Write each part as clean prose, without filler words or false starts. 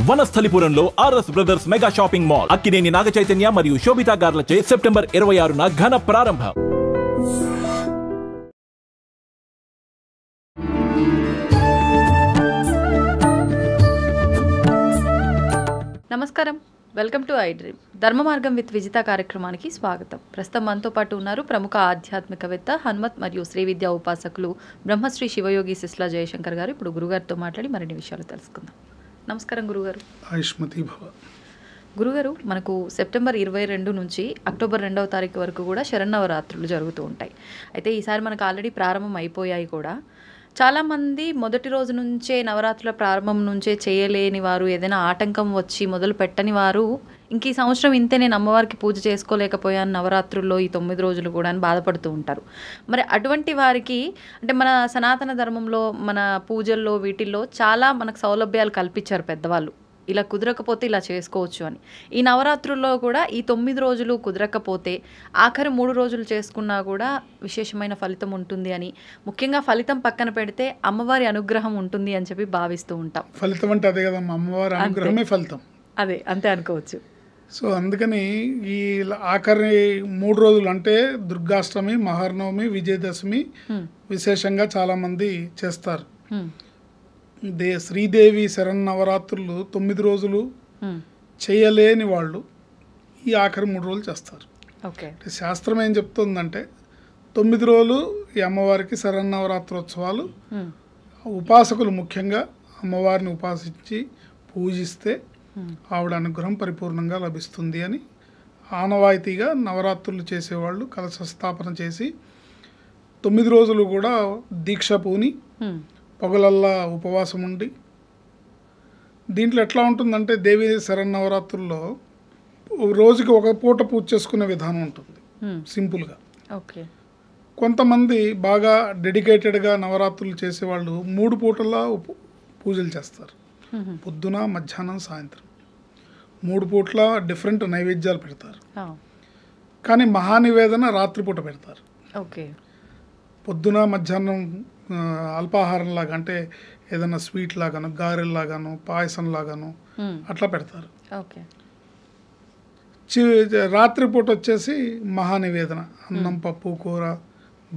వనస్థలిపురంలో RS brothers mega shopping mall Akkineni Naga Chaitanya మరియు Sobhita గార్లచే September 26న ఘన ప్రారంభం. నమస్కారం, వెల్కమ్ టు ఐ డ్రీమ్. ధర్మ మార్గం విత్ విజిత కార్యక్రమానికి స్వాగతం. ప్రస్తుతం మనతో పాటు ఉన్నారు ప్రముఖ ఆధ్యాత్మికవేత్త, హనుమత్ మరియు శ్రీ విద్యా ఉపాసకులు బ్రహ్మశ్రీ శివయోగి సిస్లా జయశంకర్ గారు. ఇప్పుడు గురుగారితో మాట్లాడి మరిన్ని విషయాలు తెలుసుకుందాం. నమస్కారం గురుగారు. ఆయుష్మతి భవ. గురుగారు, మనకు సెప్టెంబర్ 22 నుంచి అక్టోబర్ 2వ తారీఖు వరకు కూడా శరన్నవరాత్రులు జరుగుతూ ఉంటాయి. అయితే ఈసారి మనకు ఆల్రెడీ ప్రారంభం అయిపోయాయి కూడా. చాలామంది మొదటి రోజు నుంచే, నవరాత్రుల ప్రారంభం నుంచే చేయలేని వారు, ఏదైనా ఆటంకం వచ్చి మొదలు పెట్టని వారు ఇంక ఈ సంవత్సరం ఇంతే, నేను అమ్మవారికి పూజ చేసుకోలేకపోయాను నవరాత్రుల్లో ఈ 9 రోజులు కూడా అని బాధపడుతూ ఉంటారు. మరి అటువంటి వారికి అంటే మన సనాతన ధర్మంలో, మన పూజల్లో, వీటిల్లో చాలా మనకు సౌలభ్యాలు కల్పించారు పెద్దవాళ్ళు. ఇలా కుదరకపోతే ఇలా చేసుకోవచ్చు అని. ఈ నవరాత్రుల్లో కూడా ఈ 9 రోజులు కుదరకపోతే ఆఖరి 3 రోజులు చేసుకున్నా కూడా విశేషమైన ఫలితం ఉంటుంది అని, ముఖ్యంగా ఫలితం పక్కన పెడితే అమ్మవారి అనుగ్రహం ఉంటుంది అని చెప్పి భావిస్తూ ఉంటాం. ఫలితం అంటే అదే కదమ్మా, అమ్మవారి అనుగ్రహమే ఫలితం. అదే, అంతే అనుకోవచ్చు. సో అందుకని ఈ ఆఖరి 3 రోజులు అంటే దుర్గాష్టమి, మహానవమి, విజయదశమి విశేషంగా చాలామంది చేస్తారు. శ్రీదేవి శరన్నవరాత్రులు 9 రోజులు చేయలేని వాళ్ళు ఈ ఆఖరి 3 రోజులు చేస్తారు. అంటే శాస్త్రం ఏం చెప్తుందంటే 9 రోజులు ఈ అమ్మవారికి శరన్నవరాత్రోత్సవాలు ఉపాసకులు ముఖ్యంగా అమ్మవారిని ఉపాసించి పూజిస్తే ఆవిడ అనుగ్రహం పరిపూర్ణంగా లభిస్తుంది అని ఆనవాయితీగా నవరాత్రులు చేసేవాళ్ళు కలశ స్థాపన చేసి 9 రోజులు కూడా దీక్ష పూని పొగలల్లా ఉపవాసం ఉండి, దీంట్లో ఎట్లా ఉంటుందంటే దేవి శరన్నవరాత్రుల్లో రోజుకి ఒక పూట పూజ చేసుకునే విధానం ఉంటుంది సింపుల్గా. కొంతమంది బాగా డెడికేటెడ్గా నవరాత్రులు చేసేవాళ్ళు 3 పూటలా పూజలు చేస్తారు. పొద్దున, మధ్యాహ్నం, సాయంత్రం 3 పూట్ల డిఫరెంట్ నైవేద్యాలు పెడతారు. కానీ మహానివేదన రాత్రిపూట పెడతారు. పొద్దున, మధ్యాహ్నం అల్పాహారం లాగా, అంటే ఏదైనా స్వీట్ లాగాను, గారెల్లాగాను, పాయసం లాగాను అట్లా పెడతారు. రాత్రిపూట వచ్చేసి మహానివేదన, అన్నం, పప్పు, కూర,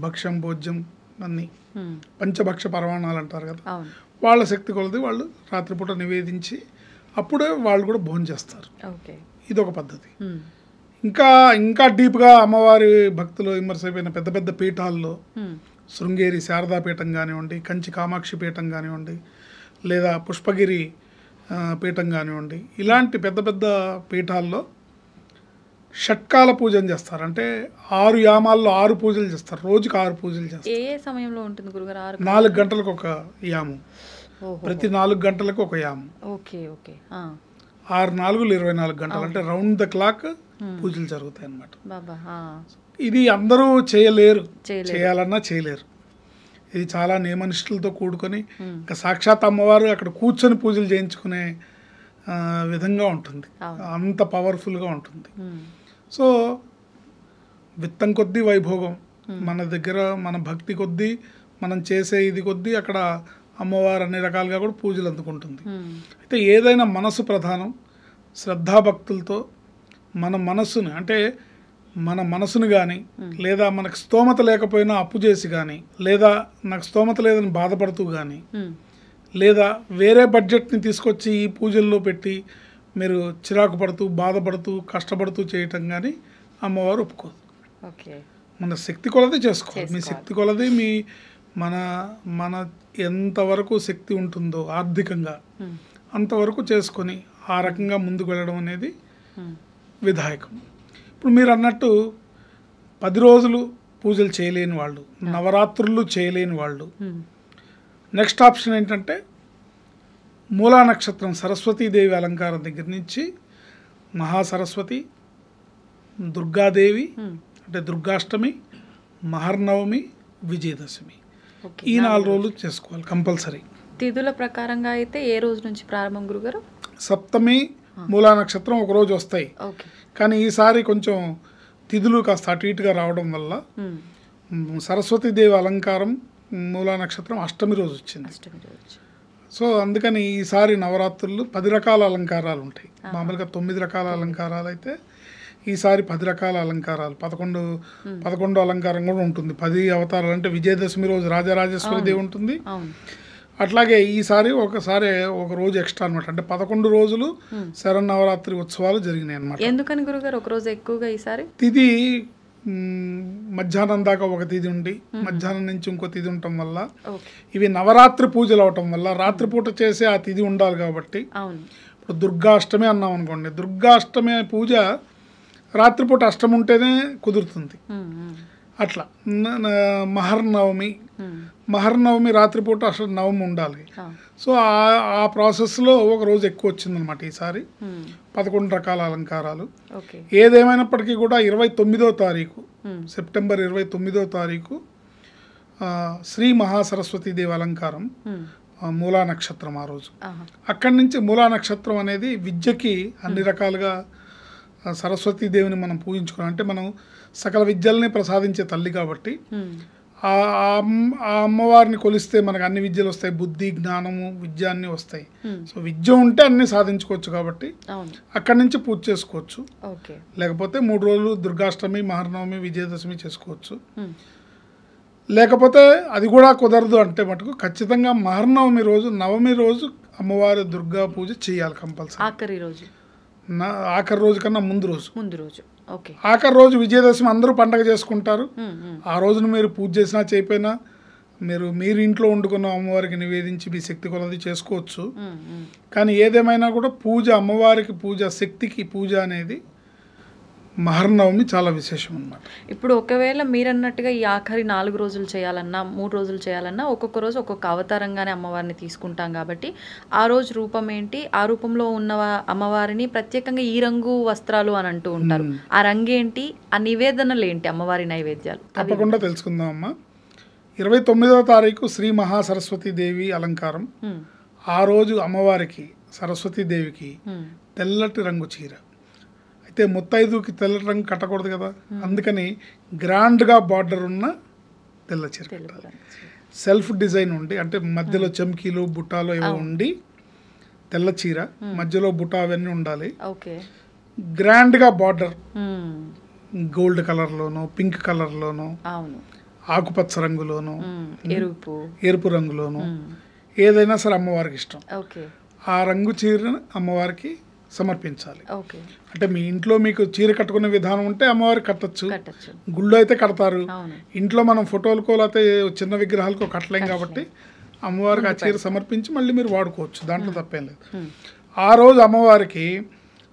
భక్ష్యం, భోజ్యం అన్నీ పంచభక్ష పరమాణాలు అంటారు కదా, వాళ్ళ శక్తి కొలది వాళ్ళు రాత్రిపూట నివేదించి అప్పుడే వాళ్ళు కూడా భోజనం చేస్తారు. ఇదొక పద్ధతి. ఇంకా డీప్గా అమ్మవారి భక్తులు ఇమ్మర్స్ అయిపోయిన పెద్ద పెద్ద పీఠాల్లో, శృంగేరి శారదాపీఠం కానివ్వండి, కంచి కామాక్షి పీఠం కానివ్వండి, లేదా పుష్పగిరి పీఠం కానివ్వండి, ఇలాంటి పెద్ద పెద్ద పీఠాల్లో షట్కాల పూజను చేస్తారు. అంటే 6 యామాల్లో 6 పూజలు చేస్తారు. రోజుకి 6 పూజలు చేస్తారు. ఏ సమయంలో ఉంటుంది గురుగారు? 4 గంటలకు ఒక యామం, ప్రతి 4 గంటలకు ఒక యామం. 6 4 24 గంటలు, అంటే రౌండ్ ద క్లాక్ పూజలు జరుగుతాయి అన్నమాట. ఇది అందరూ చేయలేరు, చేయాలన్నా చేయలేరు. ఇది చాలా నియమనిష్టలతో కూడుకొని ఇంకా సాక్షాత్ అమ్మవారు అక్కడ కూర్చొని పూజలు చేయించుకునే విధంగా ఉంటుంది. అంత పవర్ఫుల్గా ఉంటుంది. సో విత్తం కొద్దీ వైభోగం, మన దగ్గర మన భక్తి కొద్దీ, మనం చేసే ఇది కొద్దీ అక్కడ అమ్మవారు అన్ని రకాలుగా కూడా పూజలు అందుకుంటుంది. అయితే ఏదైనా మనసు ప్రధానం, శ్రద్ధాభక్తులతో మన మనస్సుని, అంటే మన మనసును కానీ, లేదా మనకు స్తోమత లేకపోయినా అప్పు చేసి కానీ, లేదా నాకు స్తోమత లేదని బాధపడుతూ కానీ, లేదా వేరే బడ్జెట్ని తీసుకొచ్చి ఈ పూజల్లో పెట్టి మీరు చిరాకు పడుతూ, బాధపడుతూ, కష్టపడుతూ చేయటం కానీ అమ్మవారు ఒప్పుకోదు. మన శక్తి కొలది చేసుకోవాలి. మీ శక్తి కొలది మన ఎంతవరకు శక్తి ఉంటుందో ఆర్థికంగా అంతవరకు చేసుకొని ఆ రకంగా ముందుకు వెళ్ళడం అనేది విధాయకం. ఇప్పుడు మీరు అన్నట్టు 10 రోజులు పూజలు చేయలేని వాళ్ళు, నవరాత్రులు చేయలేని వాళ్ళు, నెక్స్ట్ ఆప్షన్ ఏంటంటే మూలా నక్షత్రం సరస్వతీదేవి అలంకారం దగ్గర నుంచి మహాసరస్వతి, దుర్గాదేవి అంటే దుర్గాష్టమి, మహర్నవమి, విజయదశమి, ఈ 4 రోజులు చేసుకోవాలి కంపల్సరీ. తిథుల ప్రకారంగా అయితే ఏ రోజు నుంచి ప్రారంభం గురుగారు? సప్తమి, మూలా నక్షత్రం ఒక రోజు వస్తాయి. కానీ ఈసారి కొంచెం తిథులు కాస్త అటు ఇటుగా రావడం వల్ల సరస్వతీదేవి అలంకారం మూలా నక్షత్రం అష్టమి రోజు వచ్చింది. సో అందుకని ఈసారి నవరాత్రులు 10 రకాల అలంకారాలు ఉంటాయి. మామూలుగా 9 రకాల అలంకారాలు అయితే ఈసారి 10 రకాల అలంకారాలు, 11 అలంకారం కూడా ఉంటుంది. 10 అవతారాలు అంటే విజయదశమి రోజు రాజరాజేశ్వరి దేవి ఉంటుంది. అట్లాగే ఈసారి ఒక రోజు ఎక్స్ట్రా అనమాట. అంటే 11 రోజులు శరన్నవరాత్రి ఉత్సవాలు జరిగినాయి అనమాట. ఎందుకని గురుగారు ఒక రోజు ఎక్కువగా ఈసారి? తిథి మధ్యాహ్నం దాకా ఒక తిథి ఉండి మధ్యాహ్నం నుంచి ఇంకో తిథి ఉండటం వల్ల, ఇవి నవరాత్రి పూజలు అవటం వల్ల రాత్రిపూట చేసే ఆ తిథి ఉండాలి కాబట్టి. ఇప్పుడు దుర్గాష్టమి అన్నాం అనుకోండి, దుర్గాష్టమి పూజ రాత్రిపూట అష్టమి ఉంటేనే కుదురుతుంది. అట్లా మహర్నవమి రాత్రిపూట నవమి ఉండాలి. సో ఆ ప్రాసెస్లో ఒక రోజు ఎక్కువ వచ్చిందనమాట ఈసారి. 11 రకాల అలంకారాలు. ఏదేమైనప్పటికీ కూడా 29వ తారీఖు సెప్టెంబర్ 29వ తారీఖు శ్రీ మహాసరస్వతీదేవి అలంకారం, మూలా నక్షత్రం ఆ రోజు. అక్కడి నుంచి మూలా నక్షత్రం అనేది విద్యకి అన్ని రకాలుగా సరస్వతీదేవిని మనం పూజించుకున్నాం. అంటే మనం సకల విద్యల్ని ప్రసాదించే తల్లి కాబట్టి ఆ అమ్మవారిని కొలిస్తే మనకు అన్ని విద్యలు వస్తాయి, బుద్ధి జ్ఞానము విద్య అన్నీ వస్తాయి. సో విద్య ఉంటే అన్ని సాధించుకోవచ్చు కాబట్టి అక్కడి నుంచి పూజ చేసుకోవచ్చు. లేకపోతే 3 రోజులు దుర్గాష్టమి, మహర్నవమి, విజయదశమి చేసుకోవచ్చు. లేకపోతే అది కూడా కుదరదు అంటే మటుకు ఖచ్చితంగా మహర్నవమి రోజు, నవమి రోజు అమ్మవారి దుర్గా పూజ చేయాలి కంపల్సరీ. ఆఖరి రోజు కన్నా ముందు రోజు. ఆఖరి రోజు విజయదశమి అందరూ పండగ చేసుకుంటారు. ఆ రోజున మీరు పూజ చేసినా చేయకపోయినా మీరు ఇంట్లో వండుకున్న అమ్మవారికి నివేదించి మీ శక్తి కొలది చేసుకోవచ్చు. కానీ ఏదేమైనా కూడా పూజ, అమ్మవారికి పూజ, శక్తికి పూజ అనేది మహర్నవమి చాలా విశేషం అన్నమాట. ఇప్పుడు ఒకవేళ మీరన్నట్టుగా ఈ ఆఖరి 4 రోజులు చేయాలన్నా, 3 రోజులు చేయాలన్నా ఒక్కొక్క రోజు ఒక్కొక్క అవతారంగానే అమ్మవారిని తీసుకుంటాం కాబట్టి ఆ రోజు రూపం ఏంటి, ఆ రూపంలో ఉన్న అమ్మవారిని ప్రత్యేకంగా ఈ రంగు వస్త్రాలు అని అంటూ ఉంటారు. ఆ రంగు ఏంటి, ఆ నివేదనలు ఏంటి, అమ్మవారి నైవేద్యాలు తప్పకుండా తెలుసుకుందాం అమ్మ. 29వ తారీఖు శ్రీ మహాసరస్వతీదేవి అలంకారం. ఆ రోజు అమ్మవారికి సరస్వతీదేవికి తెల్లటి రంగు చీర. అయితే ముత్తైదుకి తెల్లటి రంగు కట్టకూడదు కదా, అందుకని గ్రాండ్గా బార్డర్ ఉన్న తెల్ల చీర కట్టాలి. సెల్ఫ్ డిజైన్ ఉండి, అంటే మధ్యలో చమ్కీలు బుట్టాలు ఏవో ఉండి తెల్ల చీర, మధ్యలో బుట్ట అవన్నీ ఉండాలి. గ్రాండ్గా బార్డర్ గోల్డ్ కలర్లోనో, పింక్ కలర్లోనో, ఆకుపచ్చ రంగులోనో, ఎరుపు రంగులోనో, ఏదైనా సరే అమ్మవారికి ఇష్టం. ఆ రంగు చీరను అమ్మవారికి సమర్పించాలి. అంటే మీ ఇంట్లో మీకు చీర కట్టుకునే విధానం ఉంటే అమ్మవారికి కట్టచ్చు, గుళ్ళో అయితే కడతారు. ఇంట్లో మనం ఫోటోలకో లేకపోతే చిన్న విగ్రహాలకో కట్టలేం కాబట్టి అమ్మవారికి ఆ చీర సమర్పించి మళ్ళీ మీరు వాడుకోవచ్చు, దాంట్లో తప్పేం లేదు. ఆ రోజు అమ్మవారికి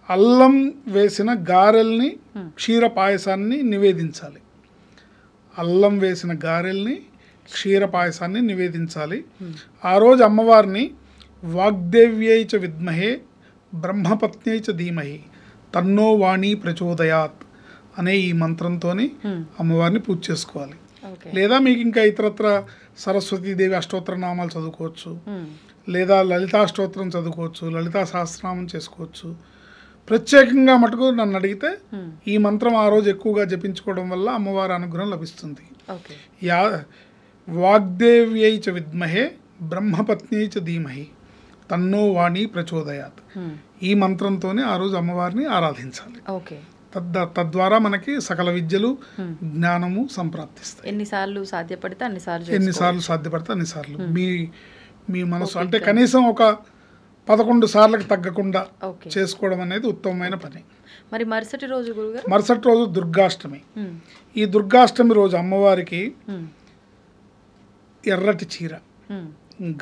అల్లం వేసిన గారెల్ని, క్షీర పాయసాన్ని నివేదించాలి. అల్లం వేసిన గారెల్ని, క్షీర పాయసాన్ని నివేదించాలి. ఆ రోజు అమ్మవారిని వాగ్దేవ్యై చ విద్మహే బ్రహ్మపత్న్యై చ ధీమహి తన్నో వాణి ప్రచోదయాత్ అనే ఈ మంత్రంతో అమ్మవారిని పూజ చేసుకోవాలి. లేదా మీకు ఇంకా ఇతరత్ర సరస్వతీదేవి అష్టోత్తర నామాలు చదువుకోవచ్చు, లేదా లలితాష్టోత్తరం చదువుకోవచ్చు, లలితా సహస్రనామం చేసుకోవచ్చు. ప్రత్యేకంగా మటుకు నన్ను అడిగితే ఈ మంత్రం ఆ రోజు ఎక్కువగా జపించుకోవడం వల్ల అమ్మవారి అనుగ్రహం లభిస్తుంది. వాగ్దేవ్యై చ విద్మహే బ్రహ్మపత్న్యై చ ధీమహి తన్నో వాణి ప్రచోదయాత్, ఈ మంత్రంతోనే ఆ రోజు అమ్మవారిని ఆరాధించాలి. తద్వారా మనకి సకల విద్యలు, జ్ఞానము సంప్రాప్తిస్తాయి. ఎన్నిసార్లు సాధ్యపడితే అన్నిసార్లు మీ మనసు అంటే కనీసం ఒక 11 సార్లకు తగ్గకుండా చేసుకోవడం అనేది ఉత్తమమైన పని. మరి మరుసటి రోజు దుర్గాష్టమి. ఈ దుర్గాష్టమి రోజు అమ్మవారికి ఎర్రటి చీర,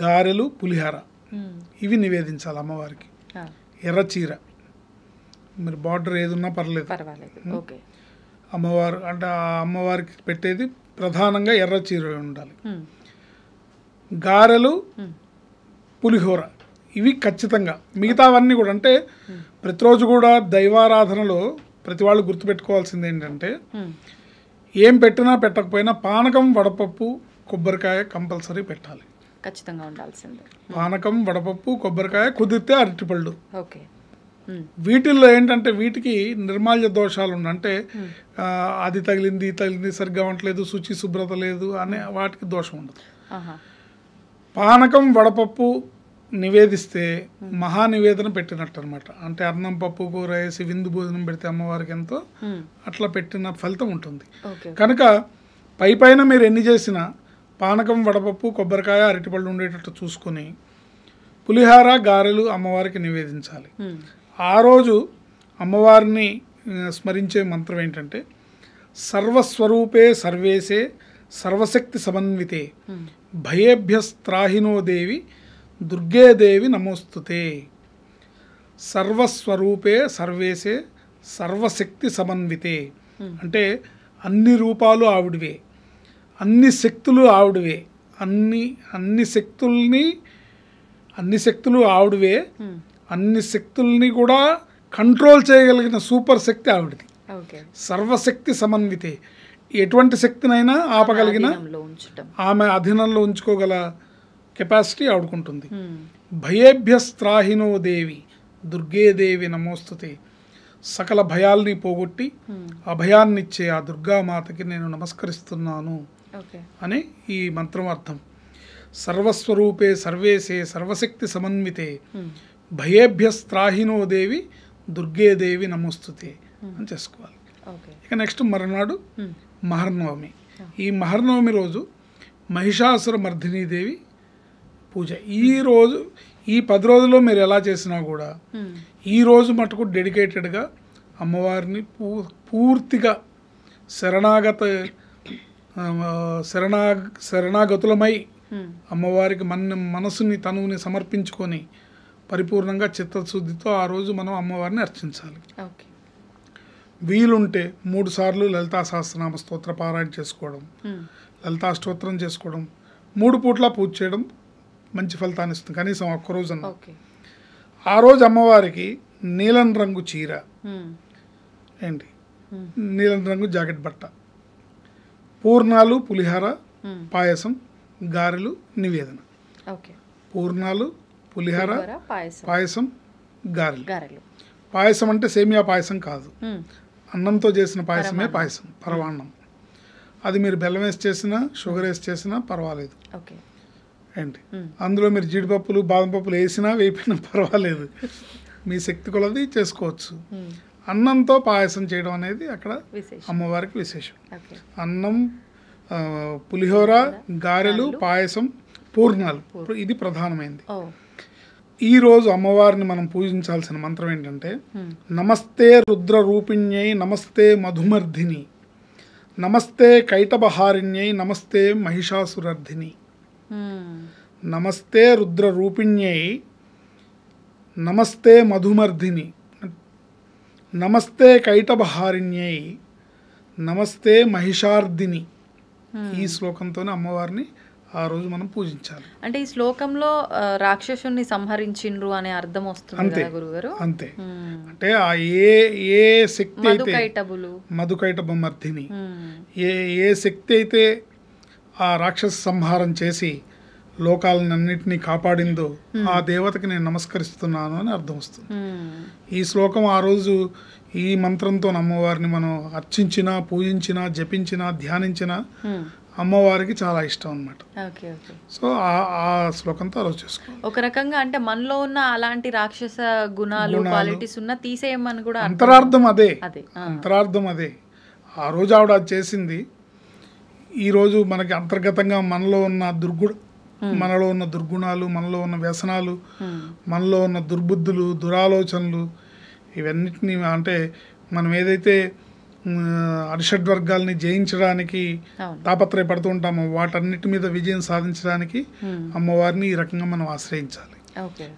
గారెలు, పులిహార ఇవి నివేదించాలి అమ్మవారికి. ఎర్ర చీర, మీరు బార్డర్ ఏదున్నా పర్లేదు. అమ్మవారు అంటే ఆ అమ్మవారికి పెట్టేది ప్రధానంగా ఎర్ర చీర ఉండాలి. గారెలు, పులిహోర ఇవి ఖచ్చితంగా. మిగతావన్నీ కూడా అంటే ప్రతిరోజు కూడా దైవారాధనలో ప్రతి వాళ్ళు గుర్తుపెట్టుకోవాల్సింది ఏంటంటే ఏం పెట్టినా పెట్టకపోయినా పానకం, వడపప్పు, కొబ్బరికాయ కంపల్సరీ పెట్టాలి, ఖచ్చితంగా ఉండాల్సిందే. పానకం, వడపప్పు, కొబ్బరికాయ, కుదిరితే అరటిపళ్ళు. వీటిల్లో ఏంటంటే వీటికి నిర్మాల్య దోషాలు ఉన్నాయి. అంటే అది తగిలింది సరిగ్గా ఉండట్లేదు, శుచి శుభ్రత లేదు అనే వాటికి దోషం ఉండదు. పానకం, వడపప్పు, నివేదిస్తే మహా నివేదన పెట్టినట్టు అనమాట. అంటే అన్నం పప్పు కూర వేసి విందు భోజనం పెడితే అమ్మవారికి ఎంతో అట్లా పెట్టిన ఫలితం ఉంటుంది. కనుక పైన మీరు ఎన్ని చేసినా పానకం, వడపప్పు, కొబ్బరికాయ, అరటిపళ్ళు ఉండేటట్టు చూసుకొని పులిహార, గారెలు అమ్మవారికి నివేదించాలి. ఆ రోజు అమ్మవారిని స్మరించే మంత్రం ఏంటంటే సర్వస్వరూపే సర్వేసే సర్వశక్తి సమన్వితే భయేభ్యస్త్రాహినో దేవి దుర్గే దేవి నమోస్తుతే. సర్వస్వరూపే సర్వేసే సర్వశక్తి సమన్వితే అంటే అన్ని రూపాలు ఆవిడవే, అన్ని శక్తులు ఆవిడవే, అన్ని శక్తులు ఆవిడవే, అన్ని శక్తుల్ని కూడా కంట్రోల్ చేయగలిగిన సూపర్ శక్తి ఆవిడది. సర్వశక్తి సమన్వితే ఎటువంటి శక్తినైనా ఆపగలిగిన, ఆమె అధీనంలో ఉంచుకోగల కెపాసిటీ ఆవిడకుంటుంది. భయేభ్యస్త్రాహినో దేవి దుర్గేదేవి నమోస్తుతే. సకల భయాల్ని పోగొట్టి అభయాన్నిచ్చే ఆ దుర్గామాతకి నేను నమస్కరిస్తున్నాను అని ఈ మంత్రం అర్థం. సర్వస్వరూపే సర్వేసే సర్వశక్తి సమన్వితే భయేభ్యస్త్రాహినో దేవి దుర్గేదేవి నమోస్తుతే అని చేసుకోవాలి. ఇక నెక్స్ట్ మరునాడు మహర్నవమి. ఈ మహర్నవమి రోజు మహిషాసుర మర్దినీదేవి పూజ. ఈ 10 రోజుల్లో మీరు ఎలా చేసినా కూడా ఈ రోజు మటుకు డెడికేటెడ్గా అమ్మవారిని పూర్తిగా శరణాగతులమై అమ్మవారికి మనసుని తనువుని సమర్పించుకొని పరిపూర్ణంగా చిత్తశుద్ధితో ఆ రోజు మనం అమ్మవారిని అర్చించాలి. వీలుంటే 3 సార్లు లలితా సహస్రనామ స్తోత్ర పారాయణ చేసుకోవడం, లలితా స్తోత్రం చేసుకోవడం, 3 పూట్ల పూజ చేయడం మంచి ఫలితాన్ని ఇస్తుంది. కనీసం ఒక్కరోజు అన్న. ఆ రోజు అమ్మవారికి నీలం రంగు చీర, నీలం రంగు జాకెట్ బట్ట, పూర్ణాలు, పులిహార, పాయసం, గారెలు నివేదన. పూర్ణాలు, పులిహార, పాయసం, గారెలు. పాయసం అంటే సేమియా పాయసం కాదు, అన్నంతో చేసిన పాయసమే పాయసం, పరవాన్నం. అది మీరు బెల్లం వేసి చేసినా షుగర్ వేసి చేసినా పర్వాలేదు. అందులో మీరు జీడిపప్పులు, బాదం పప్పులు వేసినా వేపినా పర్వాలేదు, మీ శక్తి కొలది చేసుకోవచ్చు. అన్నంతో పాయసం చేయడం అనేది అక్కడ అమ్మవారికి విశేషం. అన్నం, పులిహోర, గారెలు, పాయసం, పూర్ణాలు ఇది ప్రధానమైనది. ఈరోజు అమ్మవారిని మనం పూజించాల్సిన మంత్రం ఏంటంటే నమస్తే రుద్ర రూపిణ్యై నమస్తే మధుమర్ధిని నమస్తే కైటబహారిణ్యై నమస్తే మహిషాసురర్ధిని. నమస్తే రుద్ర రూపిణ్యై నమస్తే మధుమర్ధిని నమస్తే కైటబహారిణ్యై నమస్తే మహిషార్ధిని. ఈ శ్లోకంతోనే అమ్మవారిని ఆ రోజు మనం పూజించాలి. అంటే ఈ శ్లోకంలో రాక్షసుని సంహరించిండ్రు అనే అర్థం వస్తుంది కదా గురుగారు? అంతే. అంటే ఆ ఏ శక్తి అయితే మధుకైటభమర్ధిని, ఏ శక్తి అయితే ఆ రాక్షస సంహారం చేసి లోకాలన్నింటినీ కాపాడిందో ఆ దేవతకి నేను నమస్కరిస్తున్నాను అని అర్థం వస్తుంది. ఈ శ్లోకం ఆ రోజు ఈ మంత్రంతో అమ్మవారిని మనం అర్చించినా, పూజించినా, జపించినా, ధ్యానించినా అమ్మవారికి చాలా ఇష్టం అన్నమాట. సో ఆ శ్లోకంతో రోజు చేసుకోవాలి. ఒక రకంగా అంటే మనలో ఉన్న అలాంటి రాక్షస గుణాలు, క్వాలిటీస్ ఉన్న తీసేయమని కూడా అంతరార్థం అదే. అంతరార్థం అదే. ఆ రోజు ఆవిడ అది చేసింది. ఈరోజు మనకి అంతర్గతంగా మనలో ఉన్న దుర్గుణాలు, మనలో ఉన్న వ్యసనాలు, మనలో ఉన్న దుర్బుద్ధులు, దురాలోచనలు, ఇవన్నిటినీ అంటే మనం ఏదైతే అరిషడ్వర్గాల్ని జయించడానికి తాపత్రయపడుతూ ఉంటామో వాటన్నిటి మీద విజయం సాధించడానికి అమ్మవారిని ఈ రకంగా మనం ఆశ్రయించాలి.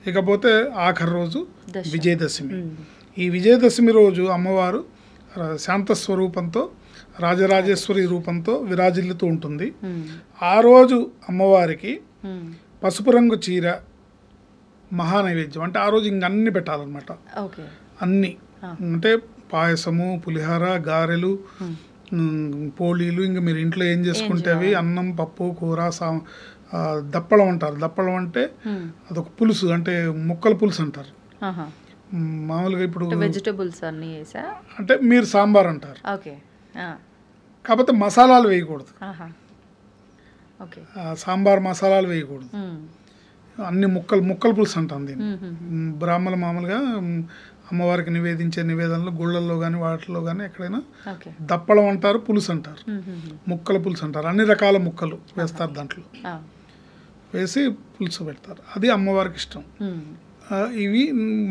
ఇకపోతే ఆఖరి రోజు విజయదశమి. ఈ విజయదశమి రోజు అమ్మవారు శాంత స్వరూపంతో, రాజరాజేశ్వరి రూపంతో విరాజిల్లుతూ ఉంటుంది. ఆ రోజు అమ్మవారికి పసుపు రంగు చీర మహానైవేద్యం. అంటే ఆ రోజు ఇంక అన్ని పెట్టాలన్నమాట. అన్ని అంటే పాయసము, పులిహార, గారెలు, పోళీలు, ఇంకా మీరు ఇంట్లో ఏం చేసుకుంటే అవి, అన్నం, పప్పు, కూర, దప్పడం అంటారు. దప్పడం అంటే అదొక పులుసు, అంటే ముక్కల పులుసు అంటారు. మామూలుగా ఇప్పుడు వెజిటబుల్స్ అన్ని అంటే మీరు సాంబార్ అంటారు. కాకపోతే మసాలాలు వేయకూడదు, సాంబార్ మసాలాలు వేయకూడదు. అన్ని ముక్కల పులుసు అంటాం దీన్ని. బ్రాహ్మణ మామూలుగా అమ్మవారికి నివేదించే నివేదనలు గుళ్ళల్లో కానీ వాటిలో కానీ ఎక్కడైనా దప్పడం అంటారు, పులుసు అంటారు, ముక్కల పులుసు అంటారు. అన్ని రకాల ముక్కలు వేస్తారు దాంట్లో, వేసి పులుసు పెడతారు. అది అమ్మవారికి ఇష్టం. ఇవి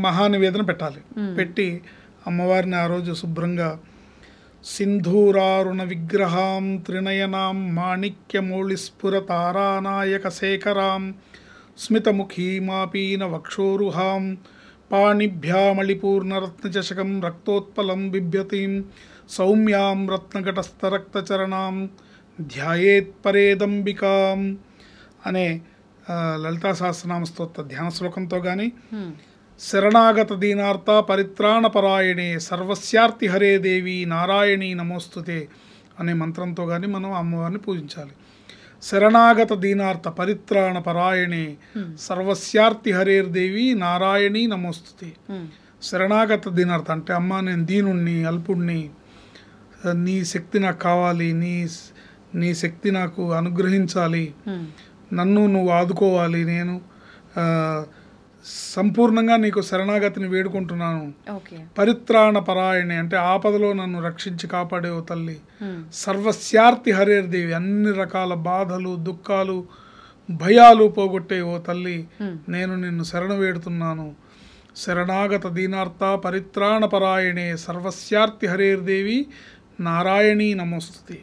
మహానివేదన పెట్టాలి. పెట్టి అమ్మవారిని ఆ రోజు శుభ్రంగా సింధూరారుణ విగ్రహాం త్రినయనాం మాణిక్యమౌళిస్ఫురతారానాయక శేఖరాం స్మితముఖీమాపీన వక్షోరుహాం పాణిభ్యామళిపూర్ణరత్నచషకం రక్తోత్పలం బిభ్యతీం సౌమ్యాం రత్నఘటస్థరక్తచరణాం ధ్యాయేత్ పరేదంబికాం అనే లలితా సహస్రనామ స్తోత్ర ధ్యాన శ్లోకంతో కానీ, శరణాగత దీనార్త పరిత్రాణపరాయణే సర్వస్యార్తి హరే దేవి నారాయణీ నమోస్తుతే అనే మంత్రంతో కానీ మనం అమ్మవారిని పూజించాలి. శరణాగత దీనార్త పరిత్రాణపరాయణే సర్వస్యార్తి హరేర్దేవి నారాయణీ నమోస్తుతే. శరణాగత దీనార్త అంటే అమ్మ నేను దీనుణ్ణి, అల్పుణ్ణి, నీ శక్తి నాకు కావాలి, నీ శక్తి నాకు అనుగ్రహించాలి, నన్ను నువ్వు ఆదుకోవాలి, నేను సంపూర్ణంగా నీకు శరణాగతిని వేడుకుంటున్నాను. పరిత్రాణ పరాయణి అంటే ఆపదలో నన్ను రక్షించి కాపాడే ఓ తల్లి. సర్వస్యార్తి హరేర్దేవి అన్ని రకాల బాధలు, దుఃఖాలు, భయాలు పోగొట్టే ఓ తల్లి, నేను నిన్ను శరణ వేడుతున్నాను. శరణాగత దీనార్త పరిత్రాణ పరాయణే సర్వస్యార్తి హరేర్దేవి నారాయణీ నమోస్తుతే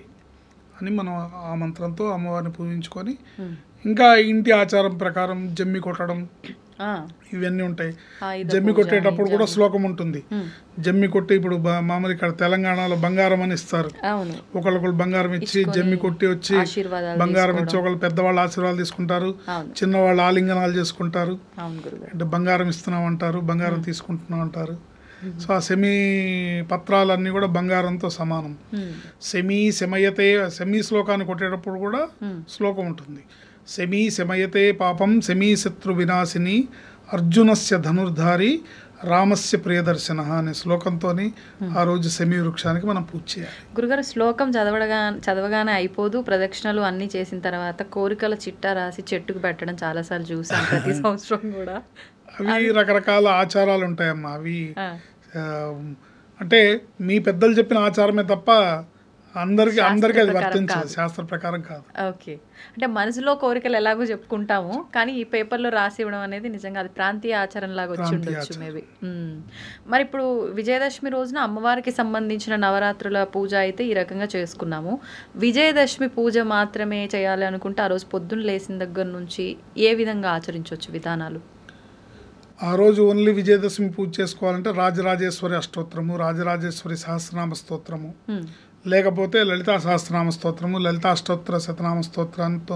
అని మనం ఆ మంత్రంతో అమ్మవారిని పూజించుకొని, ఇంకా ఇంటి ఆచారం ప్రకారం జమ్మి కొట్టడం ఇవన్నీ ఉంటాయి. జమ్మి కొట్టేటప్పుడు కూడా శ్లోకం ఉంటుంది. జమ్మి కొట్టి ఇప్పుడు మామూలు ఇక్కడ తెలంగాణలో బంగారం అని ఇస్తారు, ఒకళ్ళొకళ్ళు బంగారం ఇచ్చి జమ్మి కొట్టి వచ్చి బంగారం ఇచ్చి ఒకళ్ళు పెద్దవాళ్ళు ఆశీర్వాదాలు తీసుకుంటారు, చిన్నవాళ్ళు ఆలింగనాలు చేసుకుంటారు. అంటే బంగారం ఇస్తున్నాం అంటారు, బంగారం తీసుకుంటున్నాం అంటారు. సో ఆ సెమీ పత్రాలన్నీ కూడా బంగారంతో సమానం. శమయతే సెమీ శ్లోకాన్ని కొట్టేటప్పుడు కూడా శ్లోకం ఉంటుంది. శమయతే పాపం శమీ శత్రు వినాశిని అర్జునస్య ధనుర్ధారి రామస్య ప్రియదర్శన అనే శ్లోకంతో ఆ రోజు శమీ వృక్షానికి మనం పూజ చేయాలి. గురుగారు శ్లోకం చదవగానే అయిపోదు, ప్రదక్షిణలు అన్నీ చేసిన తర్వాత కోరికల చిట్టా రాసి చెట్టుకు పెట్టడం చాలాసార్లు చూసాను ప్రతి సంవత్సరం కూడా. అవి రకరకాల ఆచారాలు ఉంటాయమ్మా. అవి అంటే మీ పెద్దలు చెప్పిన ఆచారమే తప్ప అందరికి అది వర్తించదు, శాస్త్ర ప్రకారం కాదు. ఓకే, అంటే మనసులో కోరికలు ఎలాగో చెప్పుకుంటాము, కానీ ఈ పేపర్లో రాసి ఇవ్వడం అనేది నిజంగా అది ప్రాంతీయ ఆచారం లాగా వచ్చి ఉండొచ్చు మేబీ. మరి ఇప్పుడు విజయదశమి రోజున అమ్మవారికి సంబంధించిన నవరాత్రుల పూజ అయితే ఈ రకంగా చేసుకున్నాము. విజయదశమి పూజ మాత్రమే చేయాలి అనుకుంటే ఆ రోజు పొద్దున్న లేచిన దగ్గర నుంచి ఏ విధంగా ఆచరించవచ్చు విధానాలు? ఆ రోజు ఓన్లీ విజయదశమి పూజ చేసుకోవాలంటే రాజరాజేశ్వరి అష్టోత్తరము, రాజరాజేశ్వరి సహస్రనామ స్తోత్రము, లేకపోతే లలితా సహస్రనామ స్తోత్రము, లలితా అష్టోత్తర శతనామ స్తోత్రంతో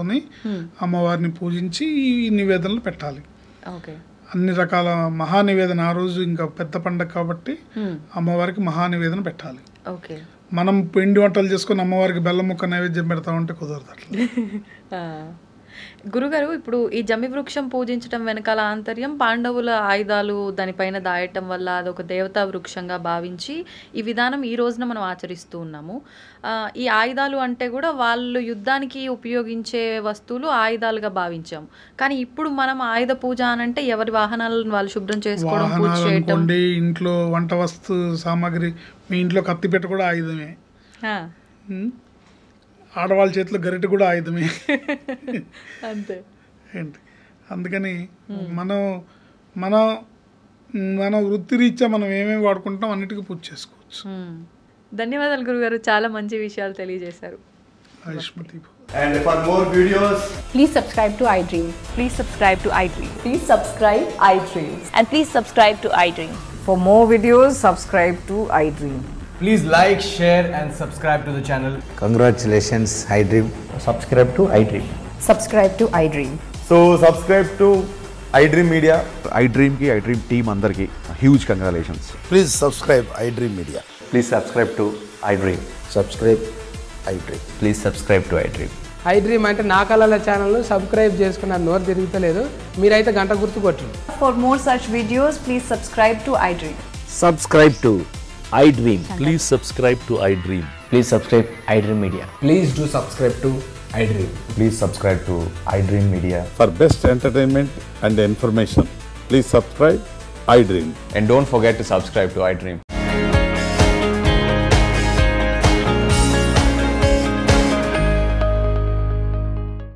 అమ్మవారిని పూజించి ఈ నివేదనలు పెట్టాలి. అన్ని రకాల మహానివేదన ఆ రోజు ఇంకా పెద్ద పండగ కాబట్టి అమ్మవారికి మహానివేదన పెట్టాలి. మనం పిండి వంటలు చేసుకుని అమ్మవారికి బెల్లం ముక్క నైవేద్యం పెడతామంటే కుదరదు అట్లా. గురుగారు, ఇప్పుడు ఈ జమ్మి వృక్షం పూజించడం వెనకాల ఆంతర్యం పాండవుల ఆయుధాలు దానిపైన దాయటం వల్ల అదొక దేవతా వృక్షంగా భావించి ఈ విధానం ఈ రోజున మనం ఆచరిస్తూ ఉన్నాము. ఈ ఆయుధాలు అంటే కూడా వాళ్ళు యుద్ధానికి ఉపయోగించే వస్తువులు ఆయుధాలుగా భావించాము. కానీ ఇప్పుడు మనం ఆయుధ పూజ అనంటే ఎవరి వాహనాలను వాళ్ళు శుభ్రం చేసుకోవడం, పూజ చేయటం, ఇంట్లో వంట వస్తు సామాగ్రి, మీ ఇంట్లో కత్తిపెట్ట కూడా ఆయుధమే, ఆడవాళ్ళ చేతిలో గరిటె కూడా ఆయుధమే. అంతే. అందుకని మన వృత్తిరీత్యా మనం ఏమేమి వాడుకుంటాం అన్నిటికీ పూజ చేసుకోవచ్చు. ధన్యవాదాలు గురుగారు, చాలా మంచి విషయాలు తెలియజేశారు. And for more videos, please subscribe to iDream. Please subscribe to iDream. Please subscribe iDream. And please subscribe to iDream. For more videos, subscribe to iDream. please like, share and subscribe to the channel. Congratulations, iDream. Subscribe to iDream. Subscribe to iDream. So subscribe to iDream Media. iDream ki iDream team andarki huge congratulations. Please subscribe iDream Media. Please subscribe to iDream. Subscribe iDream. Please subscribe to iDream. iDream అంటే నా కళల channel subscribe చేసుకున్న నోరు తిరుగుతలేదు, మీరైతే గంట గుర్తు కొట్టండి. For more such videos, please subscribe to iDream. Subscribe to iDream. Please subscribe to iDream. Please subscribe iDream Media. Please do subscribe to iDream. Please subscribe to iDream Media. For best entertainment and information, please subscribe iDream. And don't forget to subscribe to iDream.